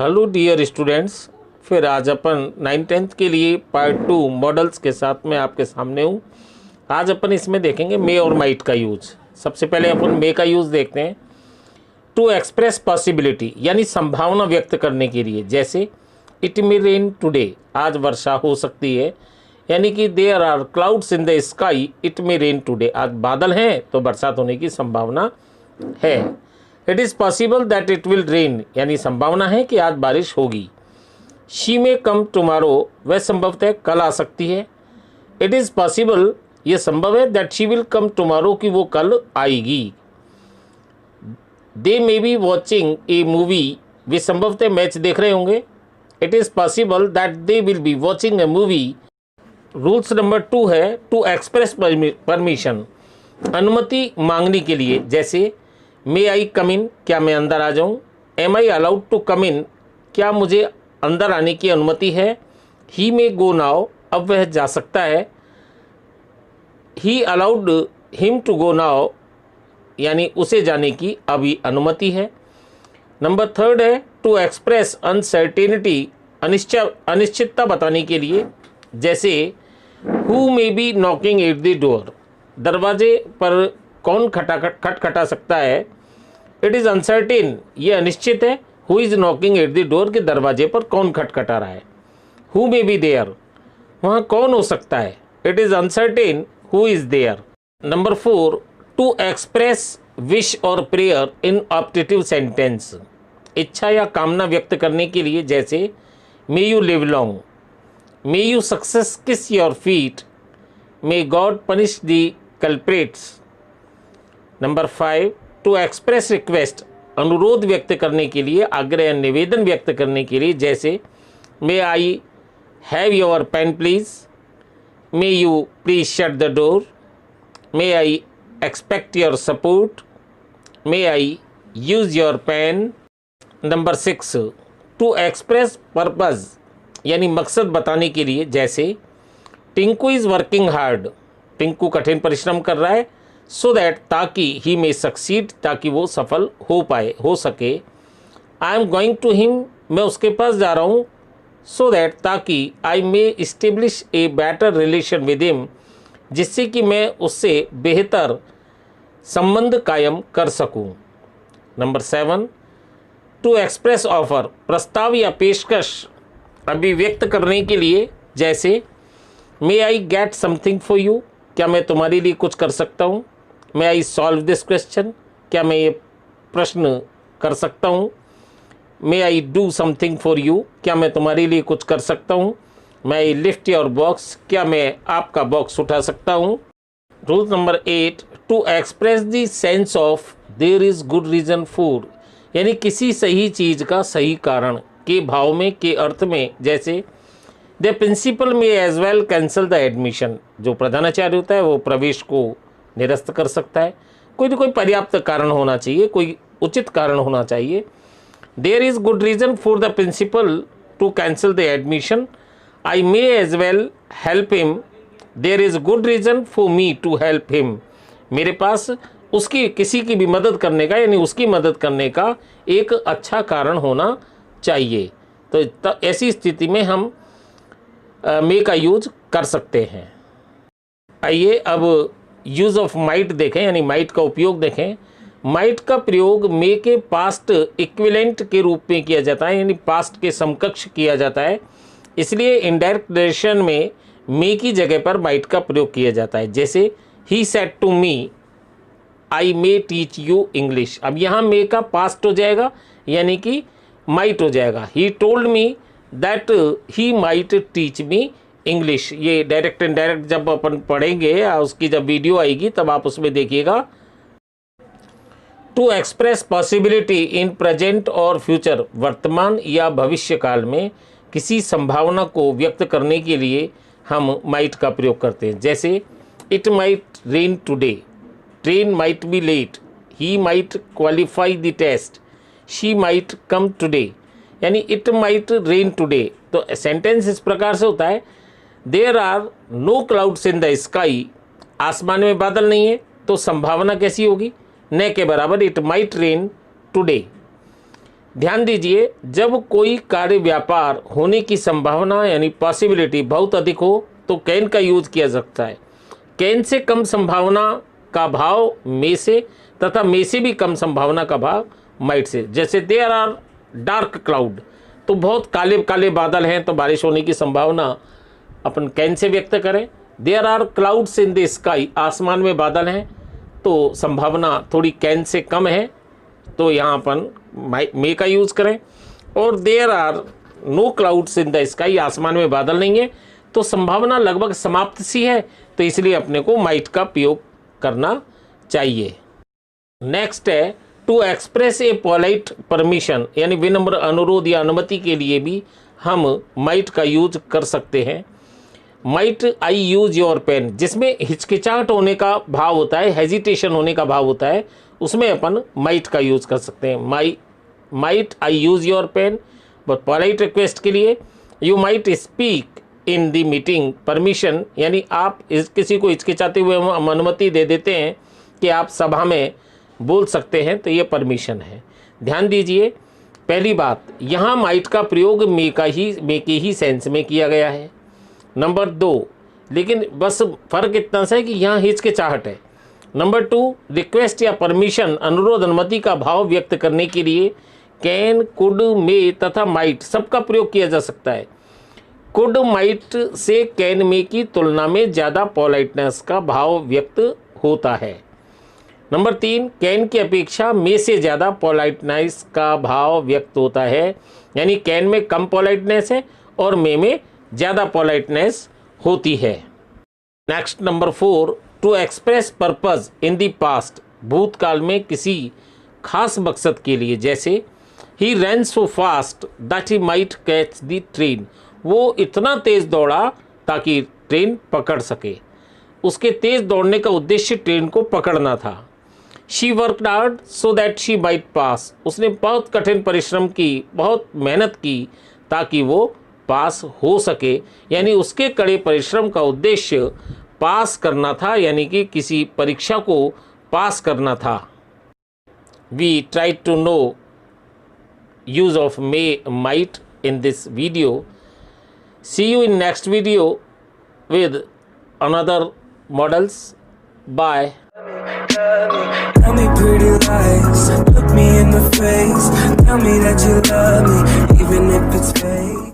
Hello dear students, फिर आज अपन 9th-10th के लिए पार्ट 2 मॉडल्स के साथ में आपके सामने हूँ। आज अपन इसमें देखेंगे मे और माइट का यूज। सबसे पहले अपन मे का यूज देखते हैं। टू एक्सप्रेस पॉसिबिलिटी यानी संभावना व्यक्त करने के लिए, जैसे इट मे रेन टुडे, आज वर्षा हो सकती है, यानी कि there are clouds in the sky, it may rain today, आज बादल हैं तो बरसात होने की संभावना है। It is possible that it will rain, यानी संभावना है कि आज बारिश होगी। शी मे कम टुमारो, वह संभवतः कल आ सकती है। इट इज़ पॉसिबल, यह संभव है, that she will come tomorrow, कि वो कल आएगी। They may be watching a movie, वे संभवतः मैच देख रहे होंगे। It is possible that they will be watching a movie. Rules number 2 है टू एक्सप्रेस परमिशन, अनुमति मांगने के लिए, जैसे मे आई कम इन, क्या मैं अंदर आ जाऊँ। Am I allowed to come in, क्या मुझे अंदर आने की अनुमति है। ही मे गो नाउ, अब वह जा सकता है। He allowed him to go now, यानी उसे जाने की अभी अनुमति है। नंबर 3 है टू एक्सप्रेस अनसर्टेनिटी, अनिश्चितता बताने के लिए, जैसे who may be knocking at the door, दरवाजे पर कौन खटखटा सकता है। इट इज़ अनसर्टेन, ये अनिश्चित है। Who is knocking at the door, के दरवाजे पर कौन खटखटा रहा है। हु मे बी देयर, वहाँ कौन हो सकता है। It is uncertain who is there. Number 4 to express wish और प्रेयर इन ऑप्टेटिव सेंटेंस, इच्छा या कामना व्यक्त करने के लिए, जैसे may you live long, may you success kiss your feet, may God punish the culprits. Number 5 to express request, अनुरोध व्यक्त करने के लिए, आग्रह निवेदन व्यक्त करने के लिए, जैसे may I have your pen please, may you please shut the door, may I expect your support, may I use your pen. Number 6 to express purpose, यानी मकसद बताने के लिए, जैसे टिंकू इज़ वर्किंग हार्ड, टिंकू कठिन परिश्रम कर रहा है, सो दैट, ताकि ही मे सक्सीड, ताकि वो सफल हो सके। I am going to him, मैं उसके पास जा रहा हूँ, सो दैट, ताकि I may establish a better relation with him, जिससे कि मैं उससे बेहतर संबंध कायम कर सकूँ। नंबर 7 टू एक्सप्रेस ऑफर, प्रस्ताव या पेशकश अभिव्यक्त करने के लिए, जैसे may I get something for you, क्या मैं तुम्हारे लिए कुछ कर सकता हूँ। May I solve this question, क्या मैं ये प्रश्न कर सकता हूँ। May I do something for you, क्या मैं तुम्हारे लिए कुछ कर सकता हूँ। May I lift your box, क्या मैं आपका बॉक्स उठा सकता हूँ। Rule number 8 to express the sense of there is good reason for, यानी किसी सही चीज़ का सही कारण के भाव में, के अर्थ में, जैसे the principal may as well cancel the admission, जो प्रधानाचार्य होता है वो प्रवेश को निरस्त कर सकता है। कोई ना कोई पर्याप्त कारण होना चाहिए, कोई उचित कारण होना चाहिए। There is good reason for the principal to cancel the admission, I may as well help him, there is good reason for me to help him, मेरे पास उसकी किसी की भी मदद करने का, यानी उसकी मदद करने का एक अच्छा कारण होना चाहिए। तो ऐसी स्थिति में हम मे का यूज कर सकते हैं। आइए अब यूज़ ऑफ माइट देखें, यानी माइट का उपयोग देखें। माइट का प्रयोग मे के पास्ट इक्विवेलेंट के रूप में किया जाता है, यानी पास्ट के समकक्ष किया जाता है। इसलिए इनडायरेक्ट नरेशन में मे की जगह पर माइट का प्रयोग किया जाता है, जैसे he said to me I may teach you English. अब यहाँ मे का पास्ट हो जाएगा, यानी कि माइट हो जाएगा। He told me that he might teach me English. ये डायरेक्ट इनडायरेक्ट जब अपन पढ़ेंगे या उसकी जब वीडियो आएगी तब आप उसमें देखिएगा। To express possibility in present और फ्यूचर, वर्तमान या भविष्य काल में किसी संभावना को व्यक्त करने के लिए हम माइट का प्रयोग करते हैं, जैसे it might rain today, train might be late, he might qualify the test, she might come today, यानी इट माइट रेन टुडे। तो सेंटेंस इस प्रकार से होता है, there are no clouds in the sky, आसमान में बादल नहीं है, तो संभावना कैसी होगी, न के बराबर, इट माइट रेन टुडे। ध्यान दीजिए, जब कोई कार्य व्यापार होने की संभावना यानी पॉसिबिलिटी बहुत अधिक हो तो कैन का यूज किया सकता है। कैन से कम संभावना का भाव मे से, तथा मे से भी कम संभावना का भाव माइट से। जैसे देयर आर डार्क क्लाउड, तो बहुत काले काले बादल हैं तो बारिश होने की संभावना अपन कैन से व्यक्त करें। There are clouds in the sky, आसमान में बादल हैं तो संभावना थोड़ी कैन से कम है, तो यहाँ अपन मे का यूज़ करें। और there are no clouds in the sky, आसमान में बादल नहीं है तो संभावना लगभग समाप्त सी है, तो इसलिए अपने को माइट का प्रयोग करना चाहिए। नेक्स्ट है to express a polite permission, यानी विनम्र अनुरोध या अनुमति के लिए भी हम माइट का यूज कर सकते हैं। Might I use your pen, जिसमें हिचकिचाहट होने का भाव होता है, हेजिटेशन होने का भाव होता है, उसमें अपन माइट का यूज कर सकते हैं। Might I use your pen. But polite request के लिए you might speak in the meeting permission, यानी आप किसी को हिचकिचाते हुए अनुमति दे देते हैं कि आप सभा में बोल सकते हैं, तो ये परमिशन है। ध्यान दीजिए, पहली बात, यहाँ माइट का प्रयोग मे के ही सेंस में किया गया है। नंबर 2, लेकिन बस फ़र्क इतना सा है कि यहाँ हिचकिचाहट है। नंबर 2, रिक्वेस्ट या परमिशन, अनुरोध अनुमति का भाव व्यक्त करने के लिए कैन, कुड, मे तथा माइट सबका प्रयोग किया जा सकता है। Could might say can may की तुलना में ज़्यादा पोलाइटनेस का भाव व्यक्त होता है। नंबर 3, कैन की अपेक्षा मे से ज़्यादा पोलाइटनेस का भाव व्यक्त होता है, यानी कैन में कम पोलाइटनेस है और मे में ज़्यादा पोलाइटनेस होती है। Next number 4, to express purpose in the past, भूतकाल में किसी खास मकसद के लिए। जैसे he run so fast that he might catch the train, वो इतना तेज़ दौड़ा ताकि ट्रेन पकड़ सके। उसके तेज़ दौड़ने का उद्देश्य ट्रेन को पकड़ना था। She worked hard so that she might pass, उसने बहुत कठिन परिश्रम की, बहुत मेहनत की ताकि वो पास हो सके, यानी उसके कड़े परिश्रम का उद्देश्य पास करना था, यानी कि किसी परीक्षा को पास करना था। We try to know use of may, might in this video. See you in next video with another models. Bye. Tell me pretty lies, look me in the face, tell me that you love me, even if it's fake.